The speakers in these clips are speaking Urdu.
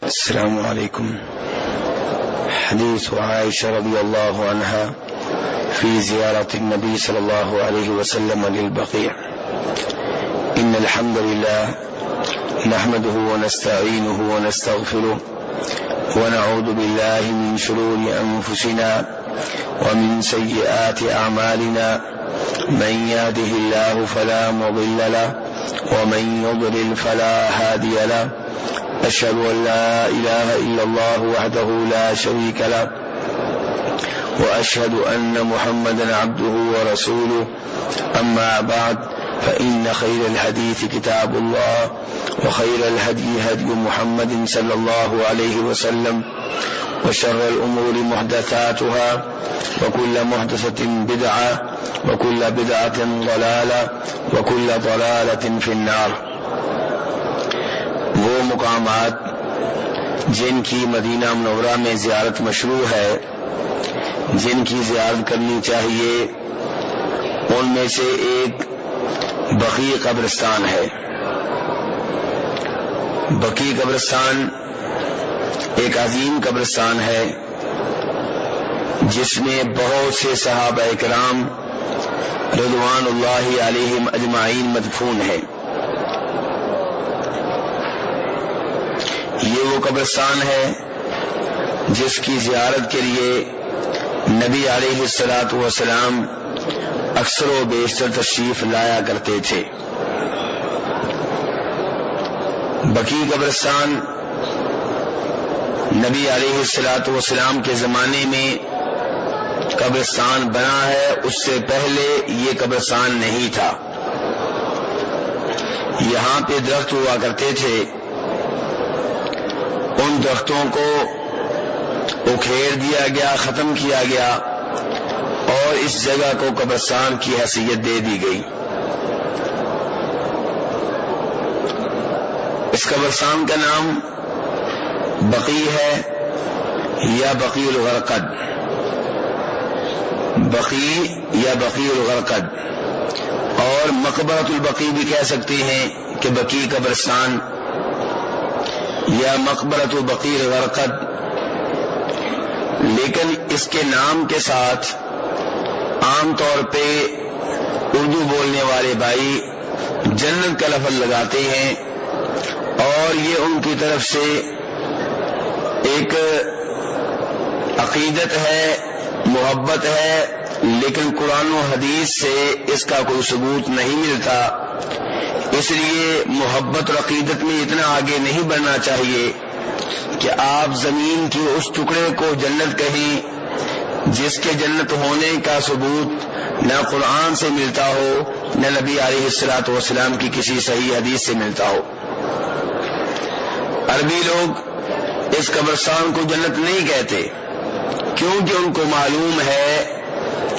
السلام عليكم. حديث عائشة رضي الله عنها في زيارة النبي صلى الله عليه وسلم للبقيع. إن الحمد لله نحمده ونستعينه ونستغفره ونعوذ بالله من شرور أنفسنا ومن سيئات أعمالنا. من يهده الله فلا مضل له ومن يضلل فلا هادي له. أشهد أن لا إله إلا الله وحده لا شريك له وأشهد أن محمدا عبده ورسوله. أما بعد فإن خير الحديث كتاب الله وخير الهدي هدي محمد صلى الله عليه وسلم وشر الأمور محدثاتها وكل محدثة بدعة وكل بدعة ضلالة وكل ضلالة في النار. وہ مقامات جن کی مدینہ منورہ میں زیارت مشروع ہے، جن کی زیارت کرنی چاہیے، ان میں سے ایک بقیع قبرستان ہے. بقیع قبرستان ایک عظیم قبرستان ہے جس میں بہت سے صحابہ کرام رضوان اللہ علیہم اجمعین مدفون ہیں. یہ وہ قبرستان ہے جس کی زیارت کے لیے نبی علیہ الصلوۃ والسلام اکثر و بیشتر تشریف لایا کرتے تھے. بقیع قبرستان نبی علیہ الصلوۃ والسلام کے زمانے میں قبرستان بنا ہے، اس سے پہلے یہ قبرستان نہیں تھا. یہاں پہ درخت ہوا کرتے تھے، ان درختوں کو اکھیڑ دیا گیا، ختم کیا گیا اور اس جگہ کو قبرستان کی حیثیت دے دی گئی. اس قبرستان کا نام بقیع ہے یا بقیع الغرقد. بقیع یا بقیع الغرقد، اور مقبرۃ البقیع بھی کہہ سکتے ہیں کہ بقیع قبرستان یا مقبرۃ بقیع الغرقد. لیکن اس کے نام کے ساتھ عام طور پہ اردو بولنے والے بھائی جنت کا لفظ لگاتے ہیں، اور یہ ان کی طرف سے ایک عقیدت ہے، محبت ہے، لیکن قرآن و حدیث سے اس کا کوئی ثبوت نہیں ملتا. اس لیے محبت اور عقیدت میں اتنا آگے نہیں بڑھنا چاہیے کہ آپ زمین کے اس ٹکڑے کو جنت کہیں جس کے جنت ہونے کا ثبوت نہ قرآن سے ملتا ہو نہ نبی علیہ الصلوۃ والسلام کی کسی صحیح حدیث سے ملتا ہو. عربی لوگ اس قبرستان کو جنت نہیں کہتے کیونکہ ان کو معلوم ہے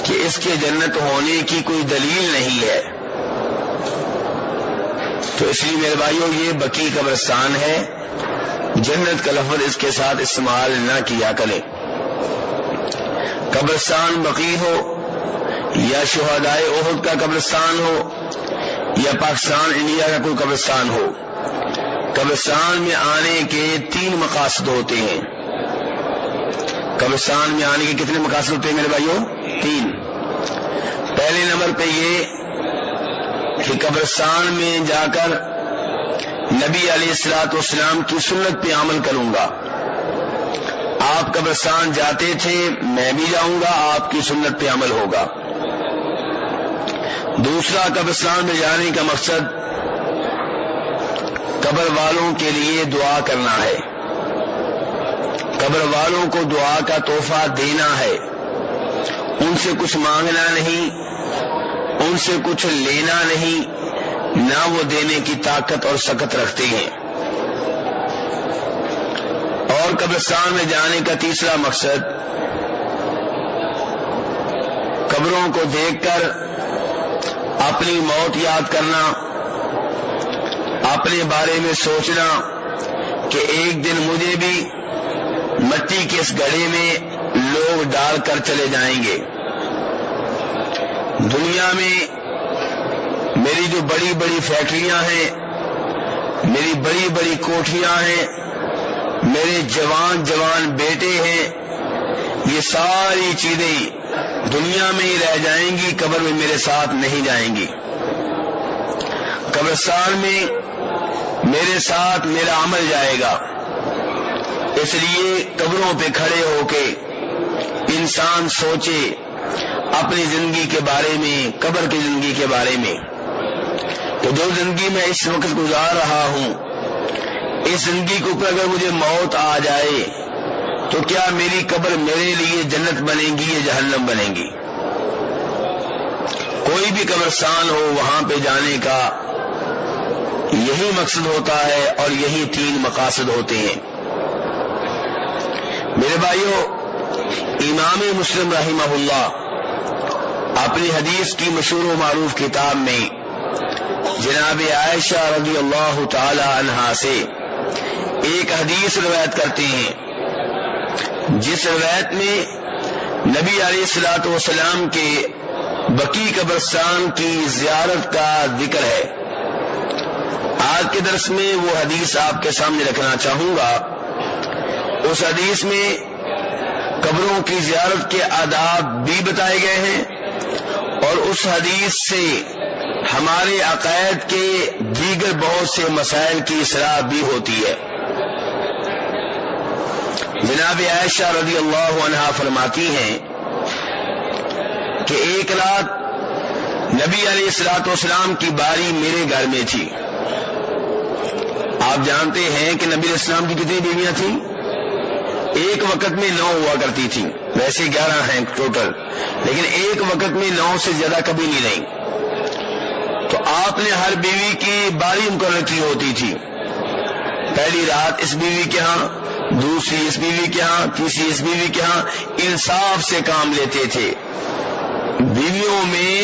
کہ اس کے جنت ہونے کی کوئی دلیل نہیں ہے. تو اس لیے میرے بھائیوں یہ بقیع قبرستان ہے، جنت کا لفظ اس کے ساتھ استعمال نہ کیا کریں. قبرستان بقیع ہو یا شہدائے احد کا قبرستان ہو یا پاکستان انڈیا کا کوئی قبرستان ہو، قبرستان میں آنے کے 3 مقاصد ہوتے ہیں. قبرستان میں آنے کے کتنے مقاصد ہوتے ہیں میرے بھائیوں؟ 3. پہلے نمبر پہ یہ کہ قبرستان میں جا کر نبی علیہ الصلوۃ والسلام کی سنت پہ عمل کروں گا. آپ قبرستان جاتے تھے، میں بھی جاؤں گا، آپ کی سنت پہ عمل ہوگا. دوسرا، قبرستان میں جانے کا مقصد قبر والوں کے لیے دعا کرنا ہے، قبر والوں کو دعا کا تحفہ دینا ہے. ان سے کچھ مانگنا نہیں، ان سے کچھ لینا نہیں، نہ وہ دینے کی طاقت اور سکت رکھتے ہیں. اور قبرستان میں جانے کا تیسرا مقصد قبروں کو دیکھ کر اپنی موت یاد کرنا، اپنے بارے میں سوچنا کہ ایک دن مجھے بھی مٹی کے اس گڑھے میں لوگ ڈال کر چلے جائیں گے. دنیا میں میری جو بڑی بڑی فیکٹریاں ہیں، میری بڑی بڑی کوٹھیاں ہیں، میرے جوان جوان بیٹے ہیں، یہ ساری چیزیں دنیا میں ہی رہ جائیں گی، قبر میں میرے ساتھ نہیں جائیں گی۔ قبرستان میں میرے ساتھ میرا عمل جائے گا۔ اس لیے قبروں پہ کھڑے ہو کے انسان سوچے اپنی زندگی کے بارے میں، قبر کی زندگی کے بارے میں، کہ جو زندگی میں اس وقت گزار رہا ہوں، اس زندگی کے اوپر اگر مجھے موت آ جائے تو کیا میری قبر میرے لیے جنت بنے گی یا جہنم بنے گی؟ کوئی بھی قبرستان ہو، وہاں پہ جانے کا یہی مقصد ہوتا ہے اور یہی 3 مقاصد ہوتے ہیں۔ میرے بھائیوں، امام مسلم رحمہ اللہ اپنی حدیث کی مشہور و معروف کتاب میں جناب عائشہ رضی اللہ تعالی عنہا سے ایک حدیث روایت کرتے ہیں، جس روایت میں نبی علیہ الصلوۃ والسلام کے بقیع قبرستان کی زیارت کا ذکر ہے۔ آج کے درس میں وہ حدیث آپ کے سامنے رکھنا چاہوں گا۔ اس حدیث میں قبروں کی زیارت کے آداب بھی بتائے گئے ہیں، اور اس حدیث سے ہمارے عقائد کے دیگر بہت سے مسائل کی اصلاح بھی ہوتی ہے۔ جناب عائشہ رضی اللہ عنہا فرماتی ہیں کہ ایک رات نبی علیہ الصلوۃ والسلام کی باری میرے گھر میں تھی۔ آپ جانتے ہیں کہ نبی علیہ السلام کی کتنی بیویاں تھیں؟ ایک وقت میں 9 ہوا کرتی تھیں، ویسے 11 ہیں ٹوٹل، لیکن ایک وقت میں 9 سے زیادہ کبھی نہیں رہیں۔ تو آپ نے ہر بیوی کی باری مقرر کی ہوتی تھی۔ پہلی رات اس بیوی کے ہاں، دوسری اس بیوی کے ہاں، تیسری اس بیوی کے ہاں، انصاف سے کام لیتے تھے، بیویوں میں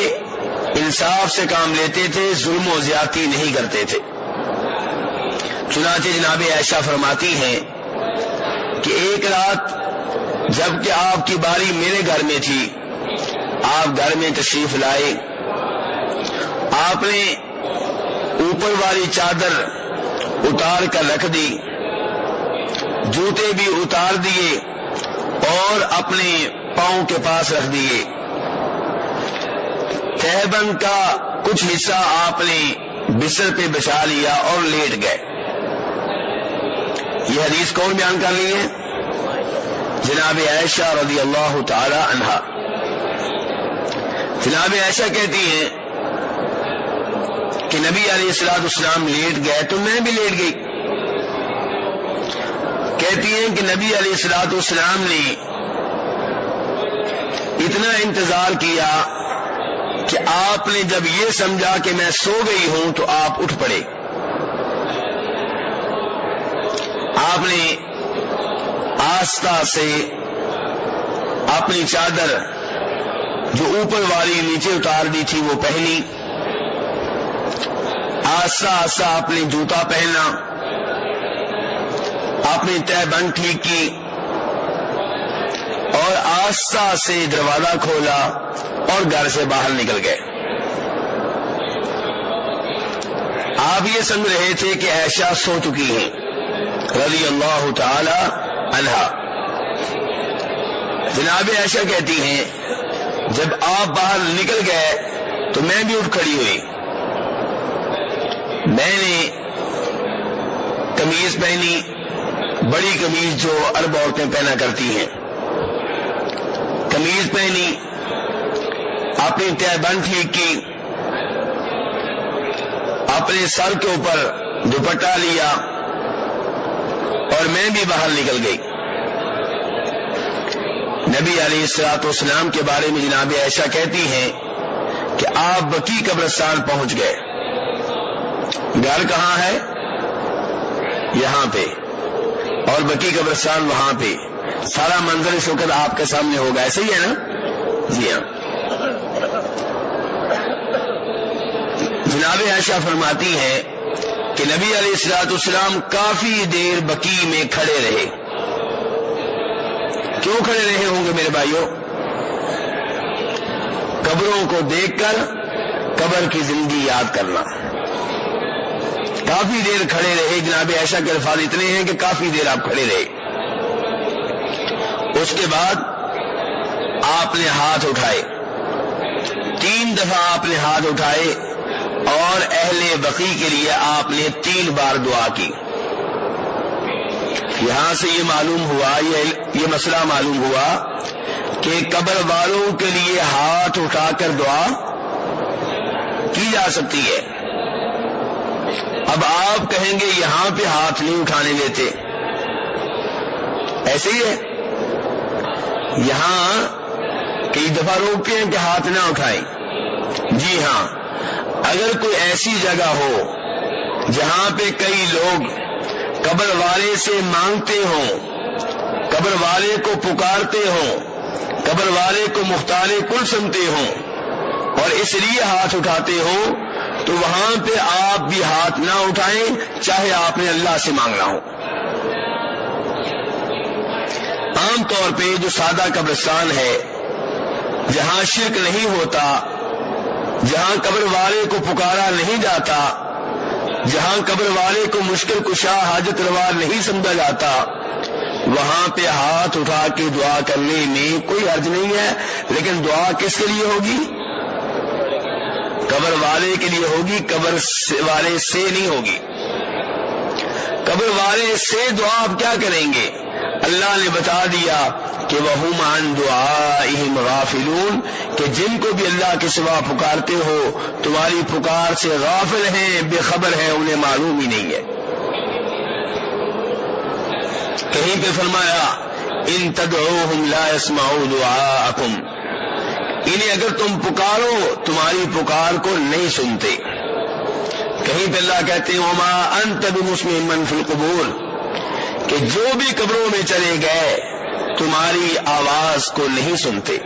انصاف سے کام لیتے تھے، ظلم و زیادتی نہیں کرتے تھے۔ چنانچہ جناب عائشہ فرماتی ہیں کہ ایک رات جب کہ آپ کی باری میرے گھر میں تھی، آپ گھر میں تشریف لائے، آپ نے اوپر والی چادر اتار کر رکھ دی، جوتے بھی اتار دیے اور اپنے پاؤں کے پاس رکھ دیے۔ تہبند کا کچھ حصہ آپ نے بستر پہ بچھا لیا اور لیٹ گئے۔ یہ حدیث کون بیان کر رہی ہے؟ جناب عائشہ رضی اللہ تعالی عنہا۔ جناب عائشہ کہتی ہیں کہ نبی علیہ الصلوۃ والسلام لیٹ گئے تو میں بھی لیٹ گئی۔ کہتی ہیں کہ نبی علیہ الصلوۃ والسلام نے اتنا انتظار کیا کہ آپ نے جب یہ سمجھا کہ میں سو گئی ہوں تو آپ اٹھ پڑے۔ آپ نے آہستہ سے اپنی چادر جو اوپر والی نیچے اتار دی تھی وہ پہنی، آہستہ آہستہ اپنے جوتا پہنا، اپنی تہبند ٹھیک کی اور آہستہ سے دروازہ کھولا اور گھر سے باہر نکل گئے۔ آپ یہ سمجھ رہے تھے کہ عائشہ سو چکی ہیں رضی اللہ تعالی عنہا۔ جناب عائشہ کہتی ہیں جب آپ باہر نکل گئے تو میں بھی اٹھ کھڑی ہوئی، میں نے قمیض پہنی، بڑی قمیض جو عرب عورتیں پہنا کرتی ہیں، قمیض پہنی، اپنی تہبند ٹھیک کی، اپنے سر کے اوپر دوپٹہ لیا اور میں بھی باہر نکل گئی۔ نبی علیہ الصلوۃ والسلام کے بارے میں جناب عائشہ کہتی ہیں کہ آپ بقیع قبرستان پہنچ گئے۔ گھر کہاں ہے؟ یہاں پہ، اور بقیع قبرستان وہاں پہ۔ سارا منظر اس وقت آپ کے سامنے ہوگا، ایسے ہی ہے نا؟ جی ہاں۔ جناب عائشہ فرماتی ہیں کہ نبی علیہ الصلوۃ والسلام کافی دیر بقیع میں کھڑے رہے۔ کیوں کھڑے رہے ہوں گے میرے بھائیوں؟ قبروں کو دیکھ کر قبر کی زندگی یاد کرنا۔ کافی دیر کھڑے رہے. جناب عائشہ کے الفاظ اتنے ہیں کہ کافی دیر آپ کھڑے رہے. اس کے بعد آپ نے ہاتھ اٹھائے, 3 دفعہ آپ نے ہاتھ اٹھائے اور اہل بقی کے لیے آپ نے 3 بار دعا کی. یہاں سے یہ معلوم ہوا, یہ مسئلہ معلوم ہوا کہ قبر والوں کے لیے ہاتھ اٹھا کر دعا کی جا سکتی ہے. اب آپ کہیں گے یہاں پہ ہاتھ نہیں اٹھانے دیتے, ایسے ہی ہے. یہاں کئی دفعہ روکتے ہیں کہ ہاتھ نہ اٹھائیں. جی ہاں, اگر کوئی ایسی جگہ ہو جہاں پہ کئی لوگ قبر والے سے مانگتے ہوں, قبر والے کو پکارتے ہوں, قبر والے کو مختار کل سمتے ہوں اور اس لیے ہاتھ اٹھاتے ہوں, تو وہاں پہ آپ بھی ہاتھ نہ اٹھائیں چاہے آپ نے اللہ سے مانگنا ہو. عام طور پہ جو سادہ قبرستان ہے, جہاں شرک نہیں ہوتا, جہاں قبر والے کو پکارا نہیں جاتا, جہاں قبر والے کو مشکل کشا حاجت روا نہیں سمجھا جاتا, وہاں پہ ہاتھ اٹھا کے دعا کرنے میں کوئی حرج نہیں ہے. لیکن دعا کس کے لیے ہوگی؟ قبر والے کے لیے ہوگی, قبر والے سے نہیں ہوگی. قبر والے سے دعا آپ کیا کریں گے؟ اللہ نے بتا دیا کہ وَهُمْ عَنْ دُعَائِهِمْ غَافِلُونَ, کہ جن کو بھی اللہ کے سوا پکارتے ہو تمہاری پکار سے غافل ہیں, بے خبر ہیں, انہیں معلوم ہی نہیں ہے. کہیں پہ فرمایا ان تدعوہم لا يسمعوا دعاءکم, انہیں اگر تم پکارو تمہاری پکار کو نہیں سنتے. کہیں پہ اللہ کہتے ہیں وما انت بمسمع من فی القبور, کہ جو بھی قبروں میں چلے گئے تمہاری آواز کو نہیں سنتے.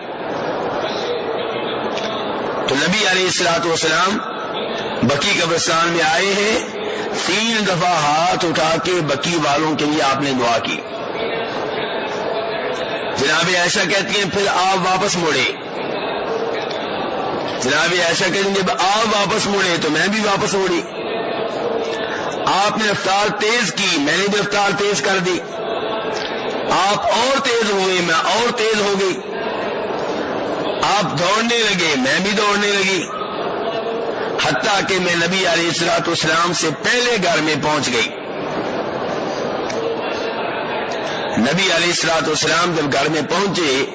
تو نبی علیہ الصلوۃ والسلام بقی قبرستان میں آئے ہیں, 3 دفعہ ہاتھ اٹھا کے بقی والوں کے لیے آپ نے دعا کی. جناب عائشہ کہتی ہیں پھر آپ واپس مڑے. جناب عائشہ کہتی ہیں جب آپ واپس مڑے تو میں بھی واپس مڑی. آپ نے رفتار تیز کی, میں نے بھی رفتار تیز کر دی. آپ اور تیز ہوئے, میں اور تیز ہو گئی. آپ دوڑنے لگے, میں بھی دوڑنے لگی, حتیٰ کہ میں نبی علیہ الصلوۃ والسلام سے پہلے گھر میں پہنچ گئی. نبی علیہ الصلوۃ والسلام جب گھر میں پہنچے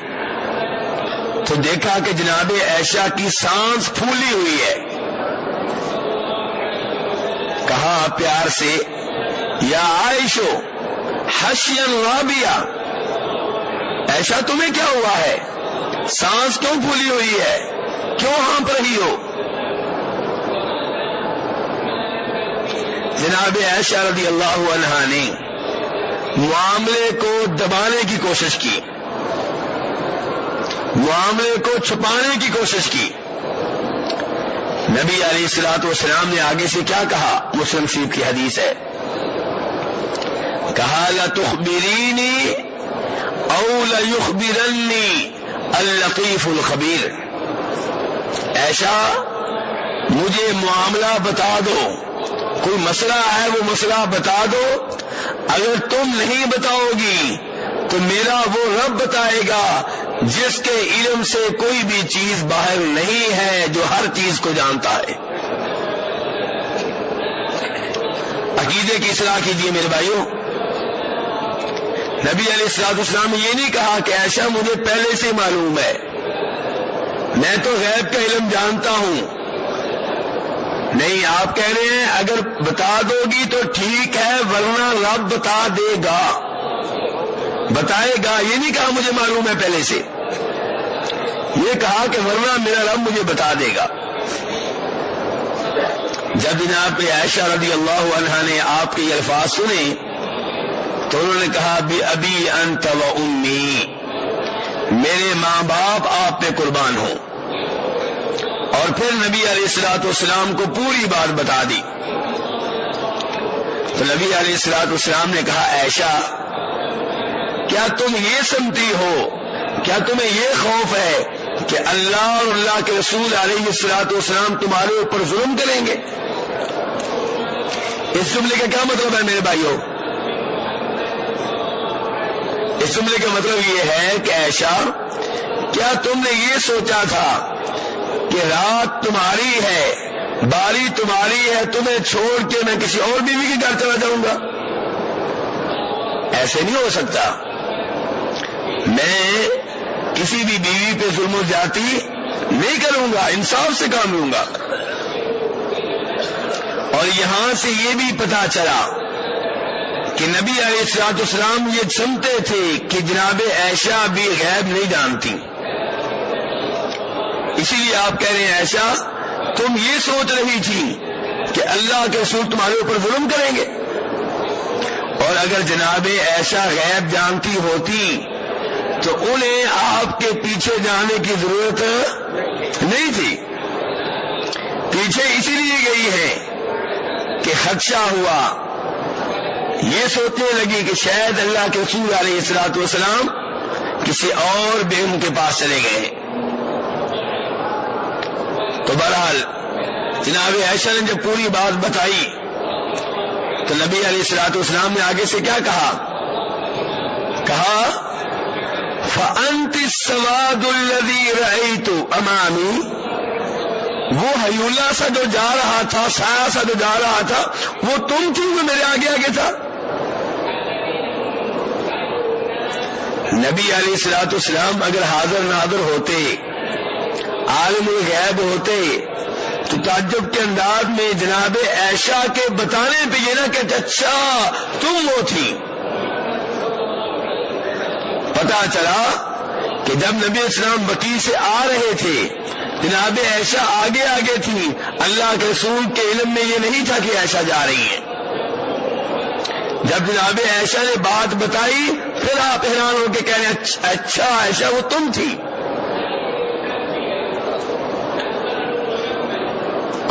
تو دیکھا کہ جناب عائشہ کی سانس پھولی ہوئی ہے. کہا پیار سے یا عائشو حشیا رابیہ, عائشہ تمہیں کیا ہوا ہے, سانس کیوں پھولی ہوئی ہے, کیوں ہانپ رہی ہو؟ جناب عائشہ رضی اللہ عنہا نے معاملے کو دبانے کی کوشش کی, معاملے کو چھپانے کی کوشش کی. نبی علیہ الصلوۃ والسلام نے آگے سے کیا کہا؟ مسلم شریف کی حدیث ہے, کہا لتخبرینی او لیخبرنی اللطیف الخبیر. عائشہ مجھے معاملہ بتا دو, کوئی مسئلہ ہے وہ مسئلہ بتا دو, اگر تم نہیں بتاؤ گی تو میرا وہ رب بتائے گا جس کے علم سے کوئی بھی چیز باہر نہیں ہے, جو ہر چیز کو جانتا ہے. عقیدے کی اصلاح کیجیے میرے بھائیوں. نبی علیہ الصلوۃ والسلام نے یہ نہیں کہا کہ عائشہ مجھے پہلے سے معلوم ہے, میں تو غیب کا علم جانتا ہوں. نہیں, آپ کہہ رہے ہیں اگر بتا دو گی تو ٹھیک ہے, ورنہ رب بتا دے گا, بتائے گا. یہ نہیں کہا مجھے معلوم ہے پہلے سے, یہ کہا کہ ورنہ میرا رب مجھے بتا دے گا. جب جناب عائشہ رضی اللہ عنہا نے آپ کے یہ الفاظ سنے تو انہوں نے کہا بی ابی انت و امی, میرے ماں باپ آپ پہ قربان ہوں. اور پھر نبی علیہ الصلوۃ والسلام کو پوری بات بتا دی. تو نبی علیہ الصلوۃ والسلام نے کہا عائشہ کیا تم یہ سمجھتی ہو, کیا تمہیں یہ خوف ہے کہ اللہ اور اللہ کے رسول علیہ الصلوۃ والسلام تمہارے اوپر ظلم کریں گے؟ اس جملے کا کیا مطلب ہے میرے بھائیوں؟ اس جملے کا مطلب یہ ہے کہ عائشہ، کیا تم نے یہ سوچا تھا کہ رات تمہاری ہے، باری تمہاری ہے، تمہیں چھوڑ کے میں کسی اور بیوی کے گھر چلا جاؤں گا؟ ایسے نہیں ہو سکتا. میں کسی بھی بیوی پہ ظلم و زیادتی نہیں کروں گا، انصاف سے کام لوں گا. اور یہاں سے یہ بھی پتا چلا کہ نبی علیہ الصلوۃ والسلام یہ سمجھتے تھے کہ جناب عائشہ بھی غیب نہیں جانتی. اسی لیے آپ کہہ رہے ہیں عائشہ تم یہ سوچ رہی تھی کہ اللہ کے رسول تمہارے اوپر ظلم کریں گے، اور اگر جناب عائشہ غیب جانتی ہوتی تو انہیں آپ کے پیچھے جانے کی ضرورت نہیں تھی. پیچھے اسی لیے گئی ہے کہ خدشہ ہوا، یہ سوچنے لگی کہ شاید اللہ کے رسول علیہ الصلوۃ والسلام کسی اور بیگم کے پاس چلے گئے ہیں. تو بہرحال جناب عائشہ نے جب پوری بات بتائی تو نبی علیہ الصلوۃ والسلام نے آگے سے کیا کہا؟ فَأَنْتِ السَّوَادُ الَّذِي رَأَيْتُ أَمَامِي، وہ ہیولہ سا جو جا رہا تھا، سایہ سا جو جا رہا تھا، وہ تم تھی جو میرے آگے آگے تھا. نبی علیہ الصلوۃ والسلام اگر حاضر ناظر ہوتے، عالم الغیب ہوتے، تو تعجب کے انداز میں جناب عائشہ کے بتانے پہ یہ نہ کہتے اچھا تم وہ تھی. پتا چلا کہ جب نبی اسلام بقیع سے آ رہے تھے، جناب عائشہ آگے آگے تھی. اللہ کے رسول کے علم میں یہ نہیں تھا کہ عائشہ جا رہی ہیں. جب جناب عائشہ نے بات بتائی پھر آپ حیران ہو کے کہہ رہے ہیں اچھا عائشہ وہ تم تھی.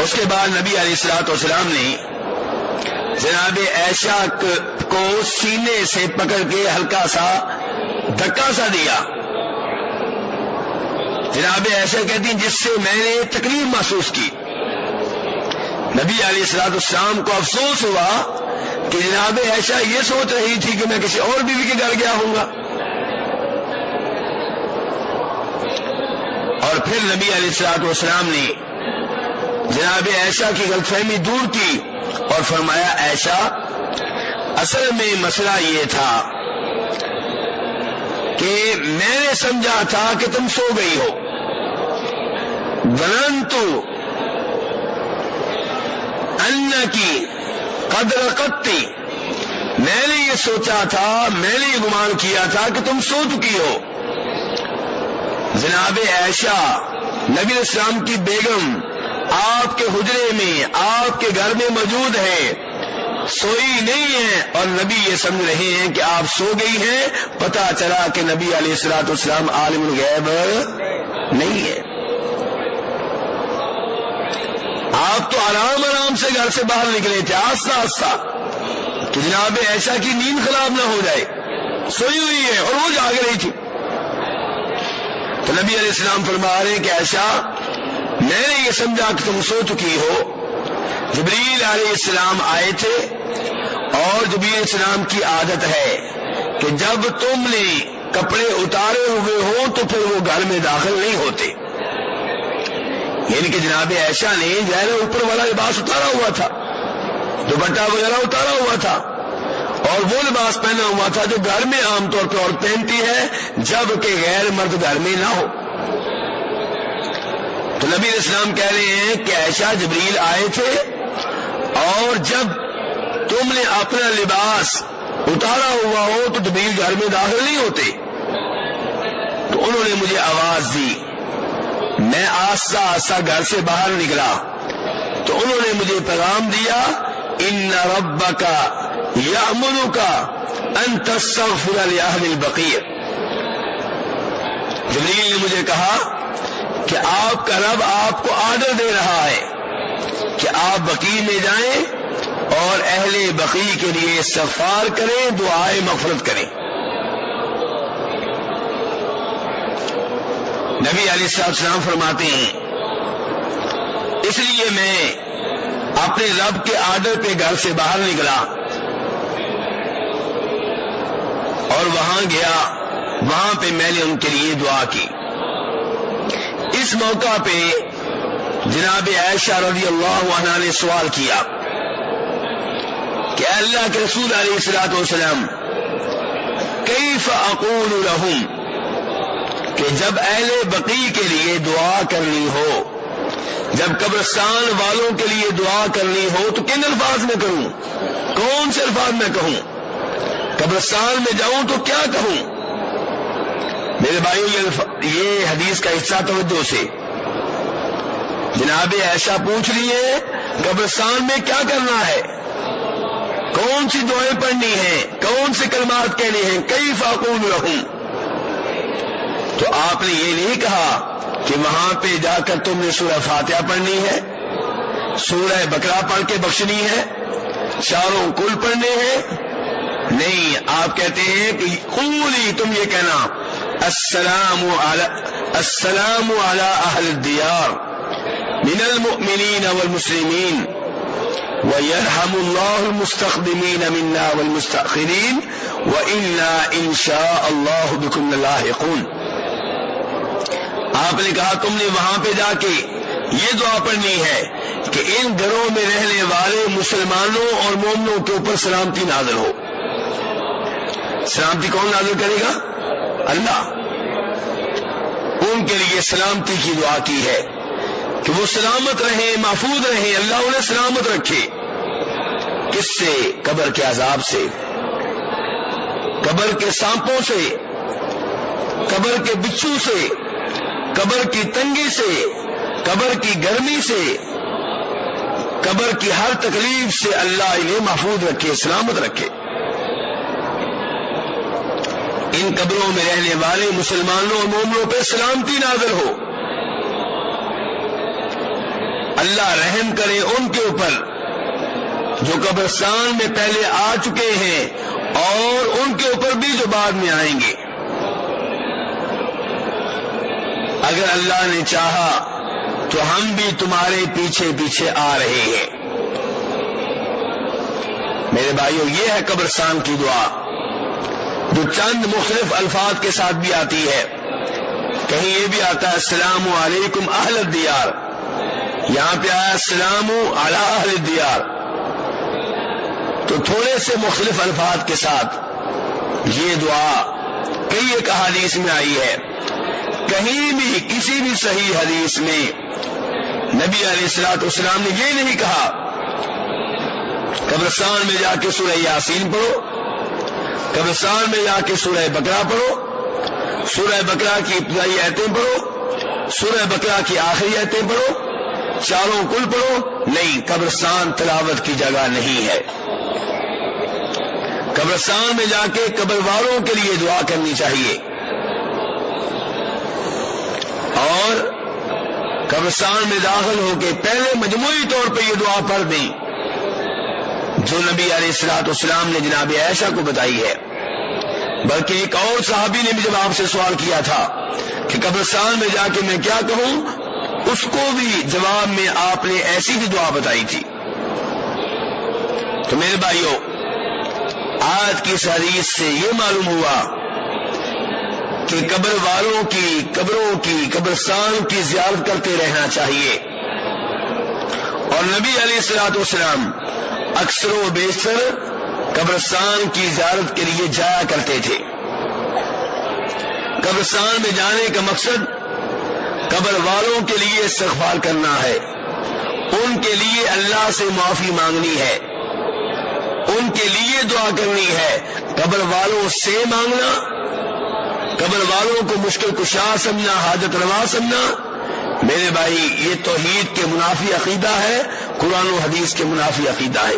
اس کے بعد نبی علیہ الصلوۃ والسلام نے جناب عائشہ کو سینے سے پکڑ کے ہلکا سا دھکا سا دیا. جناب عائشہ کہتی ہیں جس سے میں نے تکلیف محسوس کی. نبی علیہ الصلوۃ والسلام کو افسوس ہوا کہ جناب عائشہ یہ سوچ رہی تھی کہ میں کسی اور بیوی کے گھر گیا ہوں گا. اور پھر نبی علیہ الصلوۃ والسلام نے جناب عائشہ کی غلط فہمی دور کی اور فرمایا عائشہ اصل میں مسئلہ یہ تھا کہ میں نے سمجھا تھا کہ تم سو گئی ہو. ظننت انکی قد رقدتی، میں نے یہ سوچا تھا، میں نے یہ گمان کیا تھا کہ تم سو چکی ہو. جناب عائشہ نبی اسلام کی بیگم آپ کے حجرے میں آپ کے گھر میں موجود ہے، سوئی نہیں ہے، اور نبی یہ سمجھ رہے ہیں کہ آپ سو گئی ہیں. پتا چلا کہ نبی علیہ الصلوۃ والسلام عالم الغیب نہیں ہے. آپ تو آرام آرام سے گھر سے باہر نکلے تھے آہستہ آہستہ کہ جناب عائشہ کی نیند خراب نہ ہو جائے. سوئی ہوئی ہے اور وہ جاگ رہی تھی. تو نبی علیہ السلام فرما رہے ہیں کہ عائشہ میں نے یہ سمجھا کہ تم سو چکی ہو. جبریل علیہ السلام آئے تھے اور جبریل علیہ السلام کی عادت ہے کہ جب تم نے کپڑے اتارے ہوئے ہوں تو پھر وہ گھر میں داخل نہیں ہوتے. یعنی کہ جناب عائشہ نے ظاہر اوپر والا لباس اتارا ہوا تھا، دوپٹہ وغیرہ اتارا ہوا تھا، اور وہ لباس پہنا ہوا تھا جو گھر میں عام طور پر عورت پہنتی ہے جب کہ غیر مرد گھر میں نہ ہو. تو نبی علیہ السلام کہہ رہے ہیں کہ عائشہ جبریل آئے تھے اور جب تم نے اپنا لباس اتارا ہوا ہو تو جبریل گھر میں داخل نہیں ہوتے. تو انہوں نے مجھے آواز دی، میں آہستہ آہستہ گھر سے باہر نکلا تو انہوں نے مجھے پیغام دیا ان ربک یأمرک ان تستغفر لأہل البقیع. جبریل نے مجھے کہا کہ آپ کا رب آپ کو آرڈر دے رہا ہے کہ آپ بقیع میں جائیں اور اہل بقیع کے لیے استغفار کریں، دعائے مغفرت کریں. نبی علیہ السلام فرماتے ہیں اس لیے میں اپنے رب کے آرڈر پہ گھر سے باہر نکلا اور وہاں گیا، وہاں پہ میں نے ان کے لیے دعا کی۔ اس موقع پہ جناب عائشہ رضی اللہ عنہا نے سوال کیا کہ اللہ کے رسول علیہ الصلوۃ والسلام کیف اقول لہم، کہ جب اہل بقیع کے لیے دعا کرنی ہو، جب قبرستان والوں کے لیے دعا کرنی ہو تو کن الفاظ میں کروں، کون سے الفاظ میں کہوں، قبرستان میں جاؤں تو کیا کہوں؟ میرے بھائیو یہ حدیث کا حصہ توجہ سے، جناب عائشہ پوچھ رہی ہے قبرستان میں کیا کرنا ہے، کون سی دعائیں پڑھنی ہیں، کون سے کلمات کہنے ہیں، کیف اقول لہم۔ تو آپ نے یہ نہیں کہا کہ وہاں پہ جا کر تم نے سورہ فاتحہ پڑھنی ہے، سورہ بقرہ پڑھ کے بخشنی ہے، چاروں کل پڑھنے ہیں، نہیں، آپ کہتے ہیں کہ قولی، تم یہ کہنا السلام علی اہل الدیار من المؤمنین والمسلمین ویرحم اللہ المستقدمین منا والمستأخرین وإنا ان شاء اللہ بکم لاحقون۔ آپ نے کہا تم نے وہاں پہ جا کے یہ دعا پڑھنی ہے کہ ان گھروں میں رہنے والے مسلمانوں اور مومنوں کے اوپر سلامتی نازل ہو۔ سلامتی کون نازل کرے گا؟ اللہ۔ ان کے لیے سلامتی کی دعا کی ہے کہ وہ سلامت رہیں، محفوظ رہیں، اللہ انہیں سلامت رکھے۔ کس سے؟ قبر کے عذاب سے، قبر کے سانپوں سے، قبر کے بچھو سے، قبر کی تنگی سے، قبر کی گرمی سے، قبر کی ہر تکلیف سے اللہ انہیں محفوظ رکھے، سلامت رکھے۔ ان قبروں میں رہنے والے مسلمانوں اور مومنوں پہ سلامتی نازل ہو، اللہ رحم کرے ان کے اوپر جو قبرستان میں پہلے آ چکے ہیں اور ان کے اوپر بھی جو بعد میں آئیں گے۔ اگر اللہ نے چاہا تو ہم بھی تمہارے پیچھے پیچھے آ رہے ہیں۔ میرے بھائیو یہ ہے قبرستان کی دعا، جو چند مختلف الفاظ کے ساتھ بھی آتی ہے۔ کہیں یہ بھی آتا ہے السلام علیکم اہل الدیار، یہاں پہ آیا السلام علی اہل الدیار، تو تھوڑے سے مختلف الفاظ کے ساتھ یہ دعا کئی ایک احادیث میں آئی ہے۔ کہیں بھی کسی بھی صحیح حدیث میں نبی علیہ الصلوۃ والسلام نے یہ نہیں کہا قبرستان میں جا کے سورہ یاسین پڑھو، قبرستان میں جا کے سورہ بقرہ پڑھو، سورہ بقرہ کی ابتدائی آیتیں پڑھو، سورہ بقرہ کی آخری آیتیں پڑھو، چاروں کل پڑھو۔ نہیں، قبرستان تلاوت کی جگہ نہیں ہے۔ قبرستان میں جا کے قبر والوں کے لیے دعا کرنی چاہیے، اور قبرستان میں داخل ہو کے پہلے مجموعی طور پہ یہ دعا پڑھ دیں جو نبی علیہ الصلوۃ والسلام نے جناب عائشہ کو بتائی ہے۔ بلکہ ایک اور صحابی نے بھی جب آپ سے سوال کیا تھا کہ قبرستان میں جا کے میں کیا کہوں، اس کو بھی جواب میں آپ نے ایسی ہی دعا بتائی تھی۔ تو میرے بھائیو، آج کی اس حدیث سے یہ معلوم ہوا کہ قبر والوں کی، قبروں کی، قبرستان کی زیارت کرتے رہنا چاہیے، اور نبی علیہ الصلوۃ والسلام اکثر و بیشتر قبرستان کی زیارت کے لیے جایا کرتے تھے۔ قبرستان میں جانے کا مقصد قبر والوں کے لیے استغفار کرنا ہے، ان کے لیے اللہ سے معافی مانگنی ہے، ان کے لیے دعا کرنی ہے، قبر والوں سے مانگنا، قبر والوں کو مشکل کشا سمجھنا، حاجت روا سمجھنا، میرے بھائی یہ توحید کے منافی عقیدہ ہے، قرآن و حدیث کے منافی عقیدہ ہے۔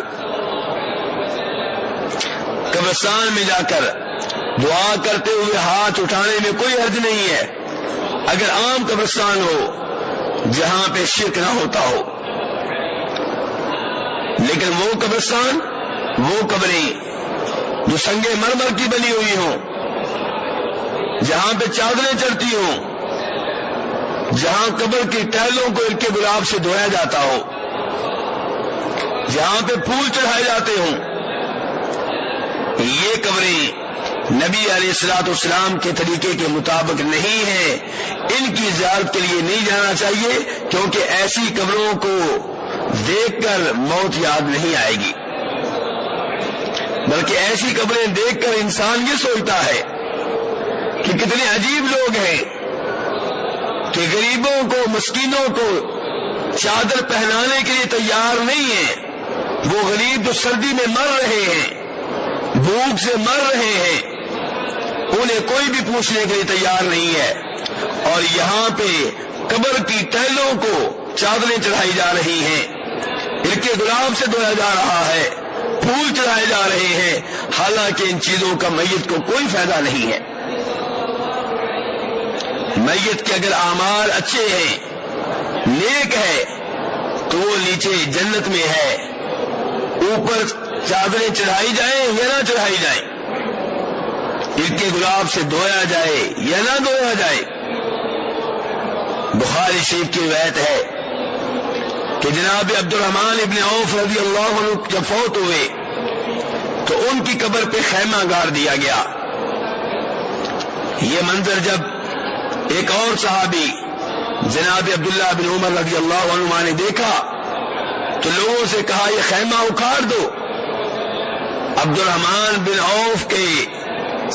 قبرستان میں جا کر دعا کرتے ہوئے ہاتھ اٹھانے میں کوئی حرج نہیں ہے، اگر عام قبرستان ہو جہاں پہ شرک نہ ہوتا ہو، لیکن وہ قبرستان، وہ قبریں جو سنگ مرمر کی بنی ہوئی ہوں، جہاں پہ چادریں چڑھتی ہوں، جہاں قبر کی ٹہلوں کو عرق گلاب سے دھویا جاتا ہو، جہاں پہ پھول چڑھائے جاتے ہوں، یہ قبریں نبی علیہ الصلوۃ والسلام کے طریقے کے مطابق نہیں ہیں، ان کی زیارت کے لیے نہیں جانا چاہیے، کیونکہ ایسی قبروں کو دیکھ کر موت یاد نہیں آئے گی، بلکہ ایسی قبریں دیکھ کر انسان یہ سوچتا ہے کہ کتنے عجیب لوگ ہیں کہ غریبوں کو، مسکینوں کو چادر پہنانے کے لیے تیار نہیں ہیں، وہ غریب جو سردی میں مر رہے ہیں، بھوک سے مر رہے ہیں، انہیں کوئی بھی پوچھنے کے لیے تیار نہیں ہے، اور یہاں پہ قبر کی ٹہلوں کو چادریں چڑھائی جا رہی ہیں، عرق گلاب سے دھویا جا رہا ہے، پھول چڑھائے جا رہے ہیں، حالانکہ ان چیزوں کا میت کو کوئی فائدہ نہیں ہے۔ میت کے اگر اعمال اچھے ہیں، نیک ہے، تو وہ نیچے جنت میں ہے، اوپر چادریں چڑھائی جائیں یا نہ چڑھائی جائیں، عرق گلاب سے دھویا جائے یا نہ دھویا جائے۔ بخاری شریف کی روایت ہے کہ جناب عبد الرحمن ابن عوف رضی اللہ عنہ جب فوت ہوئے تو ان کی قبر پہ خیمہ گاڑ دیا گیا۔ یہ منظر جب ایک اور صحابی جناب عبداللہ بن عمر رضی اللہ عنہ نے دیکھا تو لوگوں سے کہا یہ خیمہ اکھاڑ دو، عبد الرحمن بن عوف کے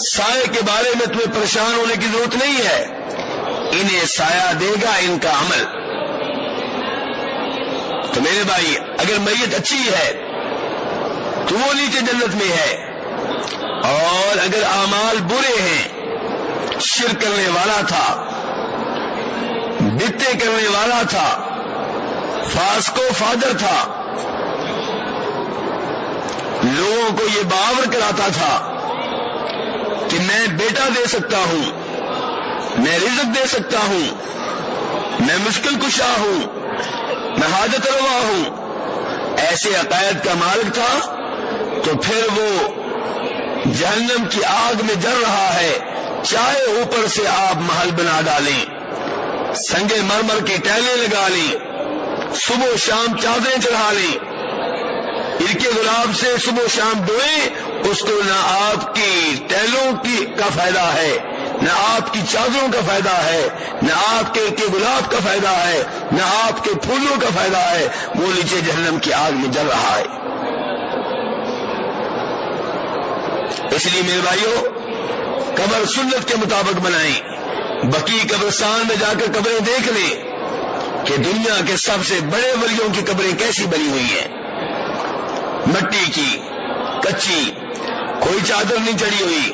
سائے کے بارے میں تمہیں پریشان ہونے کی ضرورت نہیں ہے، انہیں سایہ دے گا ان کا عمل۔ تو میرے بھائی، اگر میت اچھی ہے تو وہ نیچے جنت میں ہے، اور اگر اعمال برے ہیں، شرک کرنے والا تھا، بدعتیں کرنے والا تھا، فاسق و فاجر تھا، لوگوں کو یہ باور کراتا تھا کہ میں بیٹا دے سکتا ہوں، میں رزق دے سکتا ہوں، میں مشکل کشا ہوں، میں حاجت روا ہوں، ایسے عقائد کا مالک تھا، تو پھر وہ جہنم کی آگ میں جل رہا ہے، چاہے اوپر سے آپ محل بنا ڈالیں، سنگ مرمر کی ٹیلیں لگا لیں، صبح و شام چادریں چڑھا لیں، عرق گلاب سے صبح و شام دھوئیں، اس کو نہ آپ کی ٹیلوں کا فائدہ ہے، نہ آپ کی چادروں کا فائدہ ہے، نہ آپ کے عرق گلاب کا فائدہ ہے، نہ آپ کے پھولوں کا فائدہ ہے، وہ نیچے جہنم کی آگ میں جل رہا ہے۔ اس لیے میرے بھائیوں، قبر سنت کے مطابق بنائیں، بقی قبرستان میں جا کر قبریں دیکھ لیں کہ دنیا کے سب سے بڑے ولیوں کی قبریں کیسی بنی ہوئی ہیں، مٹی کی، کچی، کوئی چادر نہیں چڑھی ہوئی،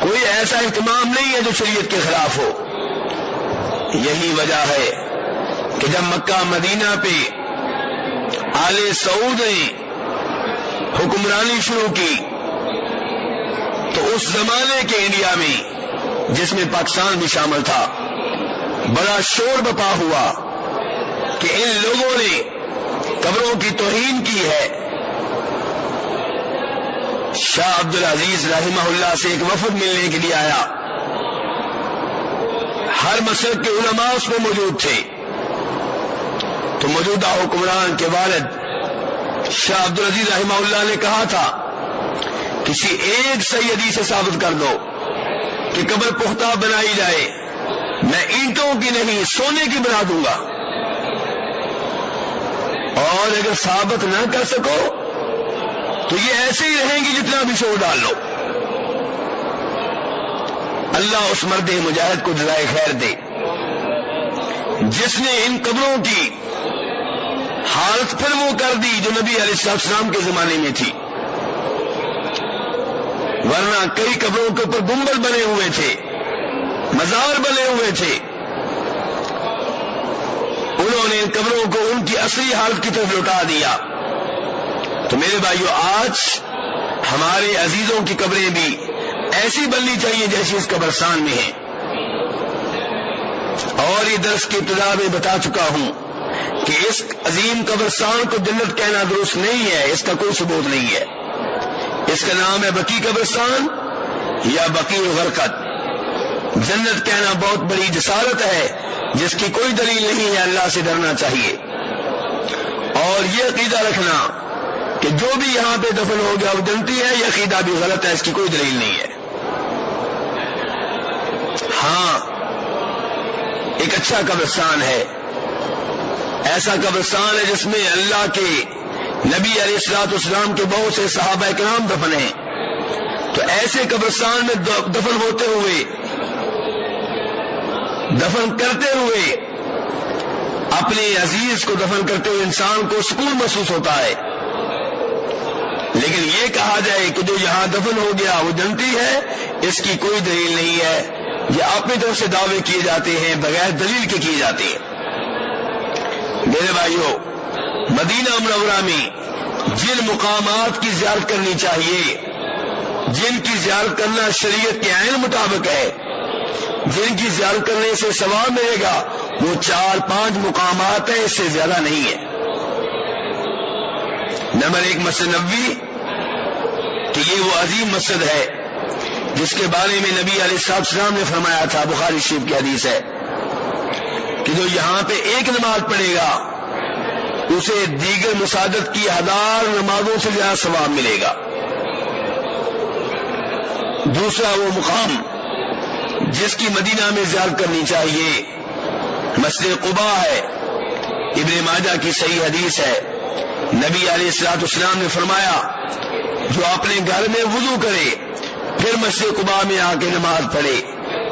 کوئی ایسا اہتمام نہیں ہے جو شریعت کے خلاف ہو۔ یہی وجہ ہے کہ جب مکہ مدینہ پہ آل سعود نے حکمرانی شروع کی تو اس زمانے کے انڈیا میں، جس میں پاکستان بھی شامل تھا، بڑا شور بپا ہوا کہ ان لوگوں نے قبروں کی توہین کی ہے۔ شاہ عبد العزیز رحمہ اللہ سے ایک وفد ملنے کے لیے آیا، ہر مسلک کے علماء اس میں موجود تھے، تو موجودہ حکمران کے والد شاہ عبد العزیز رحمہ اللہ نے کہا تھا کسی ایک سیدی سے ثابت کر دو کہ قبر پختہ بنائی جائے، میں اینٹوں کی نہیں سونے کی بنا دوں گا، اور اگر ثابت نہ کر سکو تو یہ ایسے ہی رہیں گی جتنا بھی شور ڈال لو۔ اللہ اس مرد مجاہد کو جزائے خیر دے جس نے ان قبروں کی حالت پھر وہ کر دی جو نبی علیہ السلام کے زمانے میں تھی، ورنہ کئی قبروں کے اوپر گنبد بنے ہوئے تھے، مزار بنے ہوئے تھے، انہوں نے ان قبروں کو ان کی اصلی حالت کی طرف لوٹا دیا۔ تو میرے بھائیو، آج ہمارے عزیزوں کی قبریں بھی ایسی بننی چاہیے جیسی اس قبرستان میں ہیں، اور یہ درس کی ابتدا میں بتا چکا ہوں کہ اس عظیم قبرستان کو جنت کہنا درست نہیں ہے، اس کا کوئی ثبوت نہیں ہے۔ اس کا نام ہے بقی قبرستان یا بقی غرقد۔ جنت کہنا بہت بڑی جسارت ہے جس کی کوئی دلیل نہیں ہے، اللہ سے ڈرنا چاہیے۔ اور یہ عقیدہ رکھنا کہ جو بھی یہاں پہ دفن ہو گیا وہ جنتی ہے، یہ عقیدہ بھی غلط ہے، اس کی کوئی دلیل نہیں ہے۔ ہاں، ایک اچھا قبرستان ہے، ایسا قبرستان ہے جس میں اللہ کے نبی علیہ الصلوۃ والسلام کے بہت سے صحابہ کرام دفن ہیں، تو ایسے قبرستان میں دفن ہوتے ہوئے، دفن کرتے ہوئے، اپنے عزیز کو دفن کرتے ہوئے انسان کو سکون محسوس ہوتا ہے، لیکن یہ کہا جائے کہ جو یہاں دفن ہو گیا وہ جنتی ہے، اس کی کوئی دلیل نہیں ہے۔ یہ اپنی طرف سے دعوے کیے جاتے ہیں، بغیر دلیل کے کیے جاتے ہیں۔ میرے بھائیوں، مدینہ منورہ میں جن مقامات کی زیارت کرنی چاہیے، جن کی زیارت کرنا شریعت کے عین مطابق ہے، جن کی زیارت کرنے سے ثواب ملے گا، وہ 4-5 مقامات ہیں، اس سے زیادہ نہیں ہے۔ نمبر 1 مسجد نبوی، کہ یہ وہ عظیم مسجد ہے جس کے بارے میں نبی علیہ السلام نے فرمایا تھا، بخاری شریف کی حدیث ہے کہ جو یہاں پہ ایک نماز پڑھے گا اسے دیگر مساجد کی 1000 نمازوں سے زیادہ ثواب ملے گا۔ دوسرا وہ مقام جس کی مدینہ میں زیارت کرنی چاہیے مسجد قباء ہے، ابن ماجہ کی صحیح حدیث ہے، نبی علیہ الصلوۃ والسلام نے فرمایا جو اپنے گھر میں وضو کرے پھر مسجد قباء میں آ کے نماز پڑھے،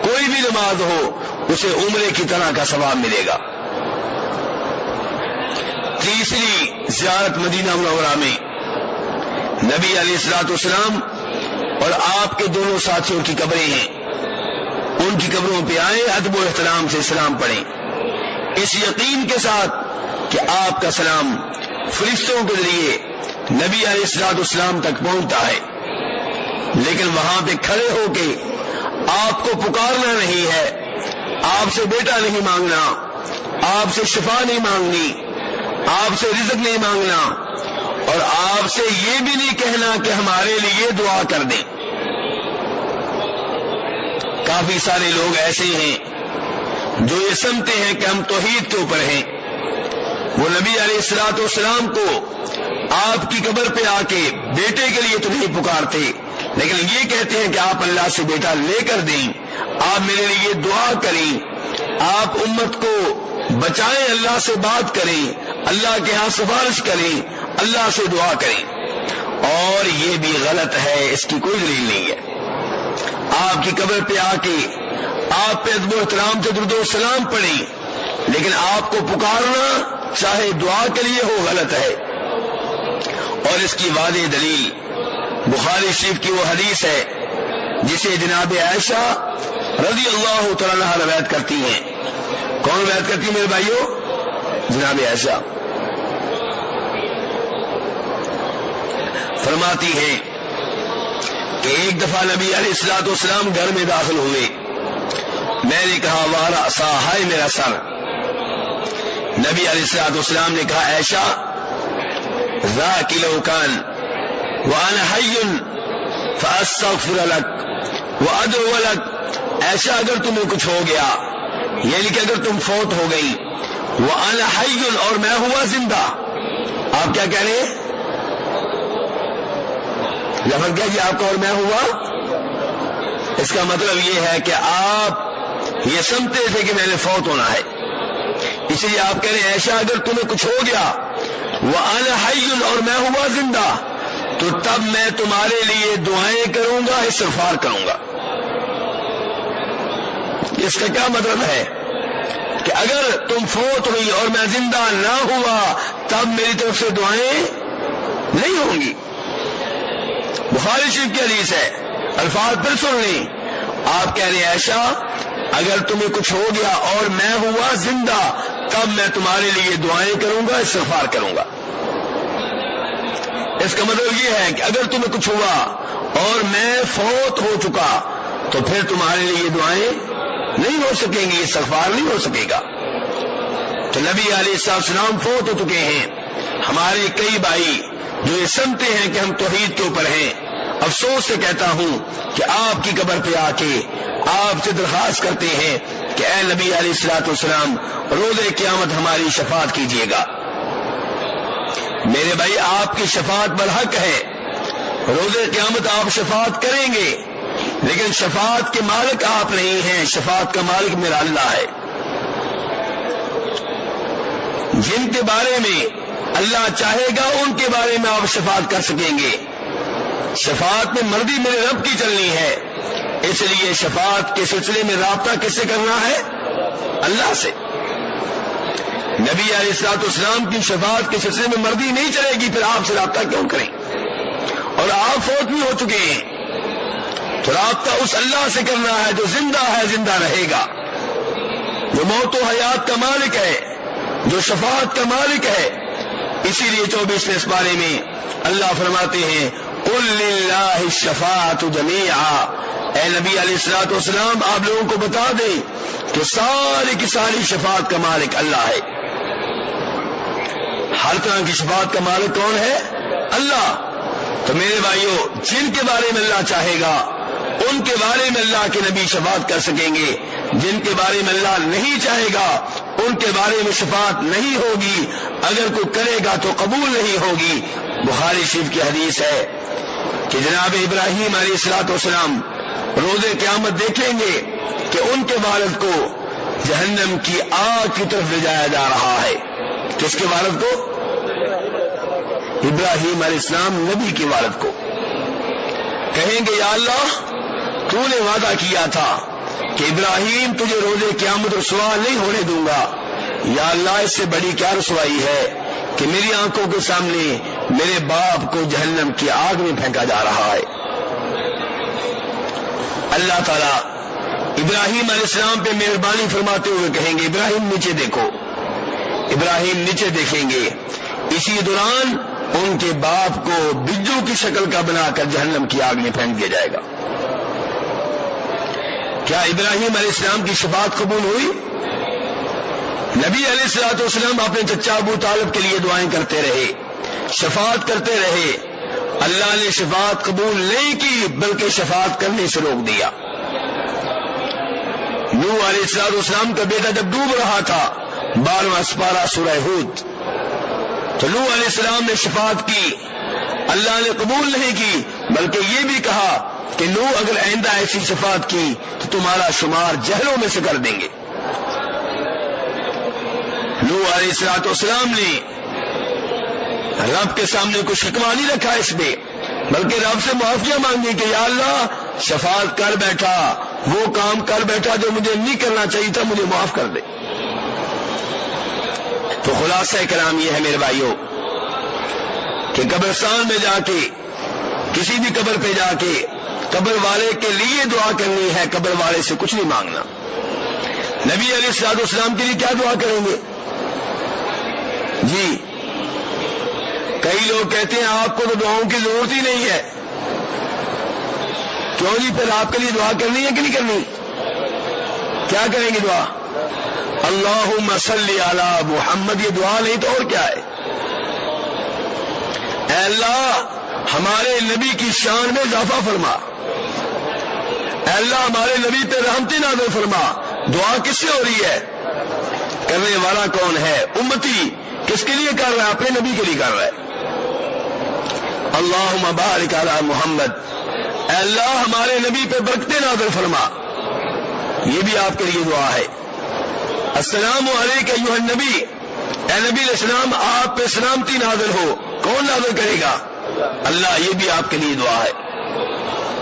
کوئی بھی نماز ہو، اسے عمرے کی طرح کا ثواب ملے گا۔ تیسری زیارت مدینہ منورہ میں نبی علیہ الصلوۃ والسلام اور آپ کے دونوں ساتھیوں کی قبریں ہیں، ان کی قبروں پہ آئیں، ادب و احترام سے سلام پڑھیں، اس یقین کے ساتھ کہ آپ کا سلام فرشتوں کے ذریعے نبی علیہ الصلوۃ والسلام تک پہنچتا ہے، لیکن وہاں پہ کھڑے ہو کے آپ کو پکارنا نہیں ہے، آپ سے بیٹا نہیں مانگنا، آپ سے شفا نہیں مانگنی، آپ سے رزق نہیں مانگنا، اور آپ سے یہ بھی نہیں کہنا کہ ہمارے لیے دعا کر دیں۔ کافی سارے لوگ ایسے ہیں جو یہ سمجھتے ہیں کہ ہم توحید کے اوپر ہیں، وہ نبی علیہ الصلوۃ والسلام کو آپ کی قبر پہ آ کے بیٹے کے لیے تو نہیں پکارتے، لیکن یہ کہتے ہیں کہ آپ اللہ سے بیٹا لے کر دیں، آپ میرے لیے دعا کریں، آپ امت کو بچائیں، اللہ سے بات کریں، اللہ کے ہاں سفارش کریں، اللہ سے دعا کریں، اور یہ بھی غلط ہے، اس کی کوئی دلیل نہیں ہے۔ آپ کی قبر پہ آ کے آپ پہ ادب و احترام سے درود و سلام پڑھیں، لیکن آپ کو پکارنا چاہے دعا کے لیے ہو غلط ہے۔ اور اس کی واضح دلیل بخاری شریف کی وہ حدیث ہے جسے جناب عائشہ رضی اللہ تعالی عنہا روایت کرتی ہیں۔ کون روایت کرتی ہیں میرے بھائیوں؟ جناب عائشہ فرماتی ہیں کہ ایک دفعہ نبی علیہ الصلوۃ والسلام گھر میں داخل ہوئے، میں نے کہا وارا سا، ہائے میرا سر۔ نبی علیہ الصلوۃ والسلام نے کہا عائشہ ذاک لو کان وانا حی فاستغفر لک وادعو لک، عائشہ اگر تمہیں کچھ ہو گیا، یعنی کہ اگر تم فوت ہو گئی، وانا حی اور میں ہوا زندہ، آپ کیا کہہ رہے ہیں؟ لفظ کیا جی آپ کا اور میں ہوا؟ اس کا مطلب یہ ہے کہ آپ یہ سمجھتے تھے کہ میں نے فوت ہونا ہے، اس لیے آپ کہہ رہے ہیں عائشہ اگر تمہیں کچھ ہو گیا وَأَنَا حَيٌّ اور میں ہوا زندہ، تو تب میں تمہارے لیے دعائیں کروں گا، استغفار کروں گا۔ اس کا کیا مطلب ہے کہ اگر تم فوت ہوئی اور میں زندہ نہ ہوا تب میری طرف سے دعائیں نہیں ہوں گی۔ بخاری شریف کی حدیث ہے، الفاظ پھر سن لیں، آپ کہہ رہے ہیں عائشہ اگر تمہیں کچھ ہو گیا اور میں ہوا زندہ تب میں تمہارے لیے دعائیں کروں گا، استغفار کروں گا۔ اس کا مطلب یہ ہے کہ اگر تمہیں کچھ ہوا اور میں فوت ہو چکا تو پھر تمہارے لیے دعائیں نہیں ہو سکیں گی، استغفار نہیں ہو سکے گا۔ تو نبی علیہ السلام فوت ہو چکے ہیں، ہمارے کئی بھائی جو یہ سمجھتے ہیں کہ ہم توحید کے اوپر ہیں، افسوس سے کہتا ہوں کہ آپ کی قبر پہ آ کے آپ سے درخواست کرتے ہیں کہ اے نبی علیہ الصلوۃ والسلام روز قیامت ہماری شفاعت کیجیے گا۔ میرے بھائی آپ کی شفاعت برحق ہے، روز قیامت آپ شفاعت کریں گے، لیکن شفاعت کے مالک آپ نہیں ہیں، شفاعت کا مالک میرا اللہ ہے۔ جن کے بارے میں اللہ چاہے گا ان کے بارے میں آپ شفاعت کر سکیں گے۔ شفاعت میں مرضی میرے رب کی چلنی ہے، اس لیے شفاعت کے سلسلے میں رابطہ کس سے کرنا ہے؟ اللہ سے۔ نبی علیہ الصلوۃ والسلام کی شفاعت کے سلسلے میں مرضی نہیں چلے گی، پھر آپ سے رابطہ کیوں کریں؟ اور آپ فوت بھی ہو چکے ہیں، تو رابطہ اس اللہ سے کرنا ہے جو زندہ ہے، زندہ رہے گا، جو موت و حیات کا مالک ہے، جو شفاعت کا مالک ہے۔ اسی لیے 24ویں سپارے میں اللہ فرماتے ہیں قل للہ الشفاعۃ جمیعا، اے نبی علیہ الصلوۃ والسلام آپ لوگوں کو بتا دیں کہ ساری کی ساری شفاعت کا مالک اللہ ہے۔ ہر طرح کی شفاعت کا مالک کون ہے؟ اللہ۔ تو میرے بھائیوں، جن کے بارے میں اللہ چاہے گا ان کے بارے میں اللہ کے نبی شفاعت کر سکیں گے، جن کے بارے میں اللہ نہیں چاہے گا ان کے بارے میں شفاعت نہیں ہوگی، اگر کوئی کرے گا تو قبول نہیں ہوگی۔ بخاری شریف کی حدیث ہے کہ جناب ابراہیم علیہ الصلوۃ والسلام روز قیامت دیکھیں گے کہ ان کے والد کو جہنم کی آگ کی طرف لے جایا جا رہا ہے۔ کس کے والد کو؟ ابراہیم علیہ السلام نبی کے والد کو۔ کہیں گے یا اللہ تو نے وعدہ کیا تھا کہ ابراہیم تجھے روز قیامت رسوا نہیں ہونے دوں گا، یا اللہ اس سے بڑی کیا رسوائی ہے کہ میری آنکھوں کے سامنے میرے باپ کو جہنم کی آگ میں پھینکا جا رہا ہے۔ اللہ تعالیٰ ابراہیم علیہ السلام پہ مہربانی فرماتے ہوئے کہیں گے ابراہیم نیچے دیکھو۔ ابراہیم نیچے دیکھیں گے، اسی دوران ان کے باپ کو بجو کی شکل کا بنا کر جہنم کی آگ میں پھینک دیا جائے گا۔ کیا ابراہیم علیہ السلام کی شفاعت قبول ہوئی؟ نبی علیہ الصلوۃ والسلام اپنے چچا ابو طالب کے لیے دعائیں کرتے رہے، شفاعت کرتے رہے، اللہ نے شفاعت قبول نہیں کی بلکہ شفاعت کرنے سے روک دیا۔ نوح علیہ الصلوۃ والسلام کا بیٹا جب ڈوب رہا تھا، 12واں سپارہ سورہ ہود، تو نوح علیہ السلام نے شفاعت کی، اللہ نے قبول نہیں کی بلکہ یہ بھی کہا کہ نوح اگر آئندہ ایسی شفاعت کی تو تمہارا شمار جہلوں میں سے کر دیں گے۔ نوح علیہ الصلوۃ والسلام نے رب کے سامنے کوئی شکوہ نہیں رکھا اس میں، بلکہ رب سے معافیاں مانگی کہ یا اللہ شفاعت کر بیٹھا، وہ کام کر بیٹھا جو مجھے نہیں کرنا چاہیے تھا، مجھے معاف کر دے۔ تو خلاصہ کلام یہ ہے میرے بھائیوں کہ قبرستان میں جا کے، کسی بھی قبر پہ جا کے قبر والے کے لیے دعا کرنی ہے، قبر والے سے کچھ نہیں مانگنا۔ نبی علیہ الصلوۃ والسلام کے لیے کیا دعا کریں گے؟ جی کئی لوگ کہتے ہیں آپ کو تو دعاؤں کی ضرورت ہی نہیں ہے۔ کیوں جی؟ پھر آپ کے لیے دعا کرنی ہے کہ نہیں کرنی؟ کیا کریں گے دعا؟ اللہم صلی علی محمد، یہ دعا نہیں تو اور کیا ہے؟ اے اللہ ہمارے نبی کی شان میں اضافہ فرما، اے اللہ ہمارے نبی پہ رحمتی نازل فرما۔ دعا کس سے ہو رہی ہے؟ کرنے والا کون ہے؟ امتی۔ کس کے لیے کر رہا ہے؟ اپنے نبی کے لیے کر رہا ہے۔ اللہم بارک علی محمد، اے اللہ ہمارے نبی پہ برکتیں نازل فرما، یہ بھی آپ کے لیے دعا ہے۔ السلام علیک ایھا النبی، اے نبی علیہ السلام آپ پہ سلامتی نازل ہو، کون نازل کرے گا؟ اللہ، یہ بھی آپ کے لیے دعا ہے۔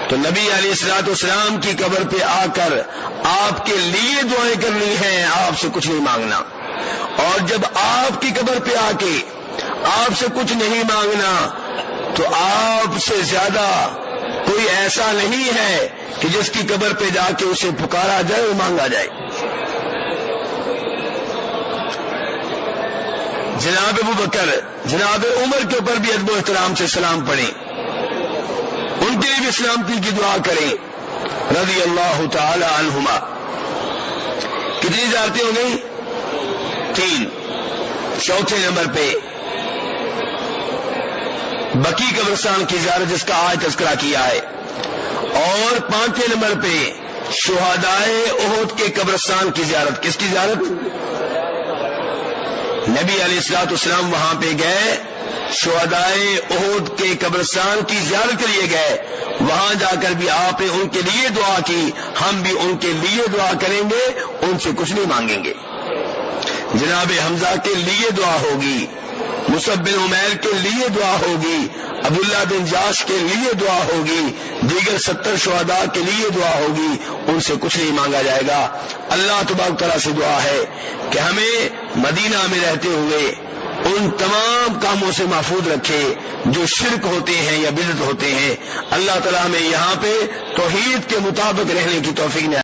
تو نبی علیہ الصلوۃ والسلام کی قبر پہ آ کر آپ کے لیے دعائیں کرنی ہیں، آپ سے کچھ نہیں مانگنا۔ اور جب آپ کی قبر پہ آ کے آپ سے کچھ نہیں مانگنا تو آپ سے زیادہ کوئی ایسا نہیں ہے کہ جس کی قبر پہ جا کے اسے پکارا جائے اور مانگا جائے۔ جناب ابو بکر، جناب عمر کے اوپر بھی ادب و احترام سے سلام پڑھیں، ان کے لیے بھی سلامتی کی دعا کریں رضی اللہ تعالی عنہما۔ کتنی زیارتیں ہو گئی؟ 3۔ چوتھے نمبر پہ بقی قبرستان کی زیارت جس کا آج تذکرہ کیا ہے، اور 5ویں نمبر پہ شہدائے احد کے قبرستان کی زیارت۔ کس کی زیارت؟ نبی علیہ الصلوۃ والسلام وہاں پہ گئے شہدائے احد کے قبرستان کی زیارت کے لیے گئے، وہاں جا کر بھی آپ نے ان کے لیے دعا کی، ہم بھی ان کے لیے دعا کریں گے، ان سے کچھ نہیں مانگیں گے۔ جناب حمزہ کے لیے دعا ہوگی، مصعب بن عمیر کے لیے دعا ہوگی، عبداللہ بن جاش کے لیے دعا ہوگی، دیگر 70 شہداء کے لیے دعا ہوگی، ان سے کچھ نہیں مانگا جائے گا۔ اللہ تبارک تعالیٰ سے دعا ہے کہ ہمیں مدینہ میں رہتے ہوئے ان تمام کاموں سے محفوظ رکھے جو شرک ہوتے ہیں یا بدعت ہوتے ہیں۔ اللہ تعالیٰ ہمیں یہاں پہ توحید کے مطابق رہنے کی توفیق